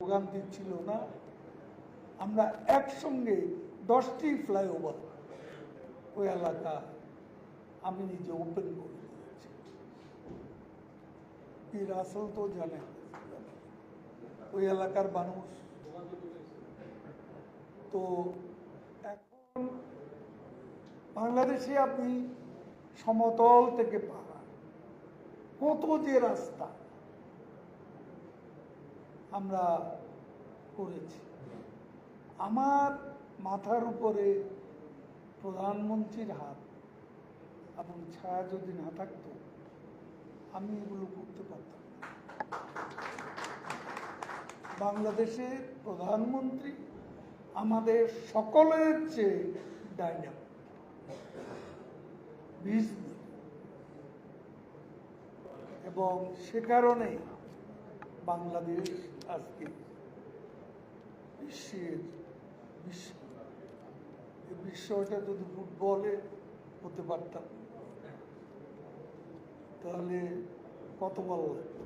Slogan দিচ্ছিল না, আমরা একসঙ্গে 10টি ফ্লাইওভার ওই এলাকা আমি নিজে ওপেন করে দিয়েছি। রাসেল তো জানে ওই এলাকার মানুষ। তো এখন বাংলাদেশে আপনি সমতল থেকে পাহাড়, কত যে রাস্তা আমরা করেছি। আমার মাথার উপরে প্রধানমন্ত্রীর হাত এবং ছায়া যদি না থাকতো আমি এগুলো করতে পারতাম না। বাংলাদেশের প্রধানমন্ত্রী আমাদের সকলের চেয়ে ডাইনামিক, এবং সে কারণে বাংলাদেশ আজকে বিশ্বটা যদি ফুটবলে হতে পারতাম তাহলে কত ভালো লাগতো।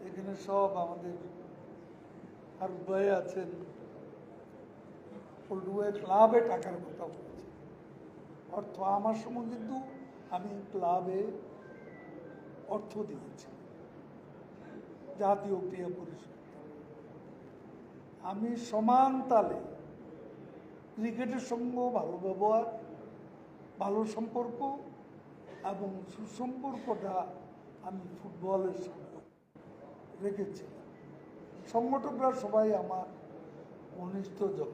এখানে সব আমাদের আর ভাই আছেন, ক্লাবে টাকার কথা বলছে। অর্থ আমার সময় কিন্তু আমি ক্লাবে অর্থ দিয়েছি, জাতীয় ক্রীড়া পরিষদ। আমি সমান তালে ক্রিকেটের সঙ্গে ভালো ব্যবহার, ভালো সম্পর্ক এবং সুসম্পর্কটা আমি ফুটবলের সঙ্গে রেখেছি। সংগঠকরা সবাই আমার ঘনিষ্ঠজন,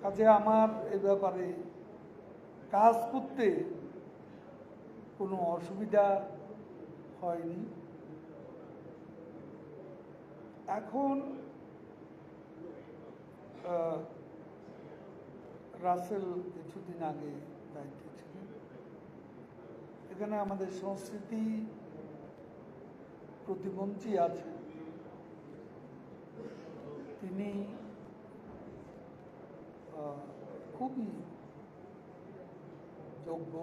কাজে আমার এ ব্যাপারে কাজ করতে কোনো অসুবিধা হয়নি। এখন রাসেল কিছুদিন আগে দায়িত্বে ছিলেন। এখানে আমাদের সংস্কৃতি প্রতিমন্ত্রী আছে, তিনি খুবই যোগ্য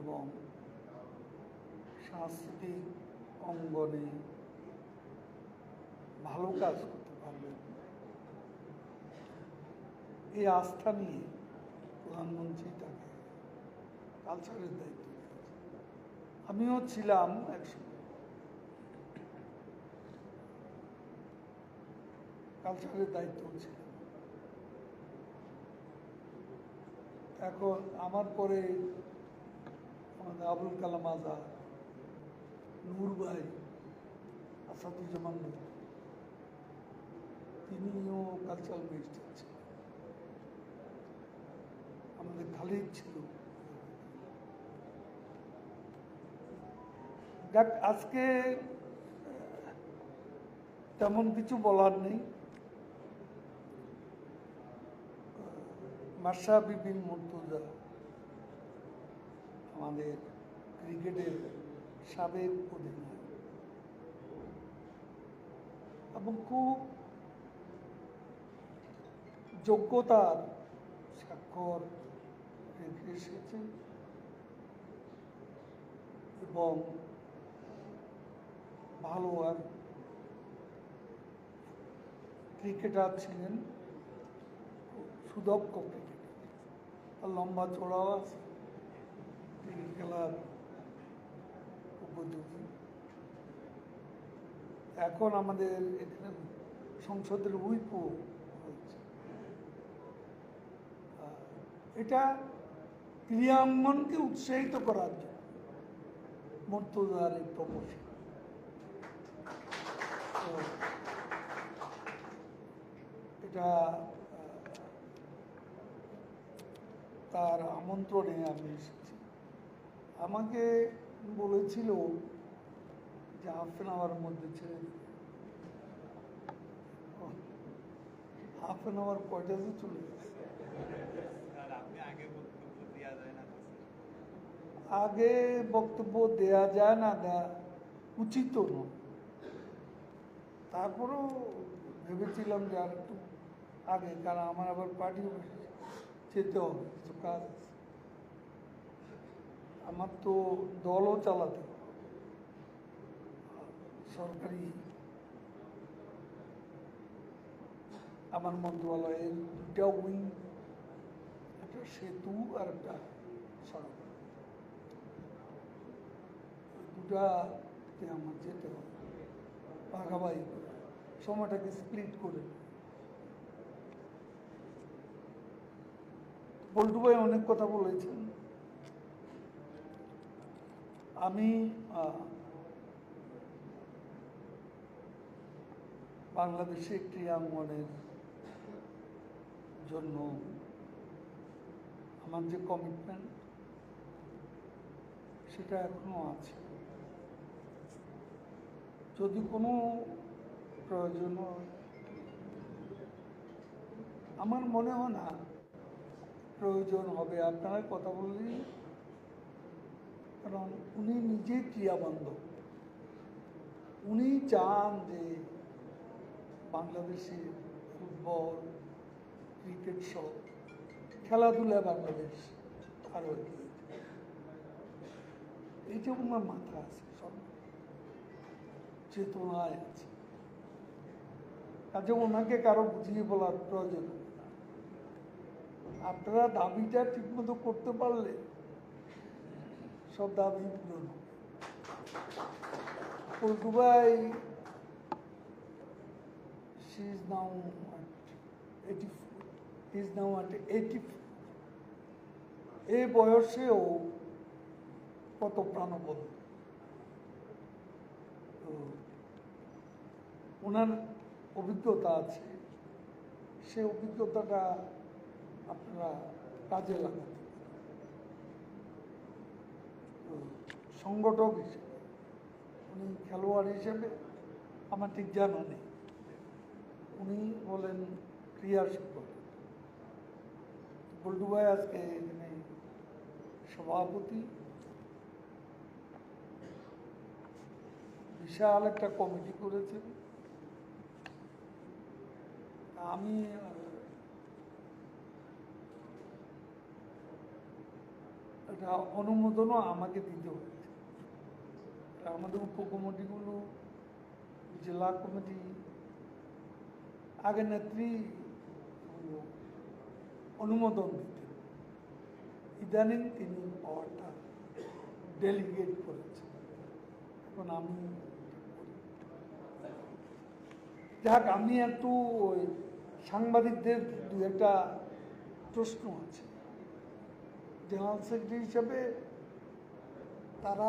এবং সাংস্কৃতিক অঙ্গনে ভালো কাজ করতে পারবেন, এই আস্থা নিয়ে প্রধানমন্ত্রী তাকে কালচারের দায়িত্ব দিয়েছে। আমিও ছিলাম একসময় কালচারের দায়িত্ব ছিল। এখন আমার পরে আমাদের আবুল কালাম আজাদ, নূর ভাই, আসাদুজ্জামান নূর, তিনিও কালচারাল মিনিস্টার ছিলেন। আমাদের খালিদ ছিল। দেখ, আজকে তেমন কিছু বলার নেই। মাশরাফি বিন মুর্তজা আমাদের ক্রিকেটের সাবেক অধিনায়ক এবং খুব যোগ্যতার স্বাক্ষর রেখে এসেছে এবং ভালো আর ক্রিকেটার ছিলেন, সুদক্ষ ক্রিকেটার, আর লম্বা চড়াও আছে, ক্রিকেট খেলার উপযোগী। এখন আমাদের এখানে সংসদের হুইপও হয়েছে। এটা ক্রীড়াঙ্গনকে উৎসাহিত করার জন্য মুর্তজার এই প্রমোশন। এটা তার আমন্ত্রণে আমি এসেছি। আমাকে বলেছিল যে ½ মধ্যে ছেড়ে দিবে। ½ কয়টাতে চলে গেছে। আগে বক্তব্য দেয়া যায় না, দেয়া উচিত নয়। তারপরেও ভেবেছিলাম যে আর একটু আগে, কারণ আমার আবার পার্টি যেতে হবে, কিছু কাজ আছে, আমার তো দলও চালাতে হবে। সরকারি আমার মন্ত্রণালয়ের দুটা উইং, একটা সেতু আর একটা সড়ক, দুটাতে আমার যেতে হবে ভাগাভাগি করে, সময়টাকে স্প্লিট করে। পল্টু ভাই অনেক কথা বলেছেন। আমি বাংলাদেশে ক্রীড়াঙ্গনের জন্য আমার যে কমিটমেন্ট সেটা এখনো আছে। যদি কোনো প্রয়োজন হয়, আমার মনে হয় না প্রয়োজন হবে, আপনারা কথা বললেন, কারণ উনি নিজে ক্রীড়াবান্ধব। উনি চান যে বাংলাদেশে ফুটবল, ক্রিকেট সহ খেলাধুলা বাংলাদেশ আরও এগিয়ে যায়। এইটা ওনার মাথা আছে, সব চেতনায় আছে। কাজে ওনাকে কারো বুঝিয়ে বলার প্রয়োজন নেই। আপনারা দাবিটা ঠিকমতো করতে পারলে সব দাবি পূরণ হবে। পল্টু ভাই, she is now at 84. He is now at 84. এই বয়সেও কত প্রাণবন্ত। তো ওনার অভিজ্ঞতা আছে, সে অভিজ্ঞতাটা আপনারা কাজে লাগাতে পারেন। তো সংগঠক হিসেবে, উনি খেলোয়াড় হিসেবে আমার ঠিক জানা নেই, উনি বলেন ক্রিয়া শিক্ষক। পল্টু ভাই আজকে এখানে সভাপতি, বিশাল একটা কমিটি করেছেন। আমি এটা অনুমোদনও আমাকে দিতে হয়েছে। আমাদের উপকমিটিগুলো, জেলা কমিটি, আগে নেত্রী অনুমোদন দিতেন, ইদানিং তিনি পাওয়ারটা ডেলিগেট করেছেন। এখন আমি যাক, আমি একটু ওই সাংবাদিকদের দু একটা প্রশ্ন আছে। জেনারেল সেক্রেটারি হিসেবে তারা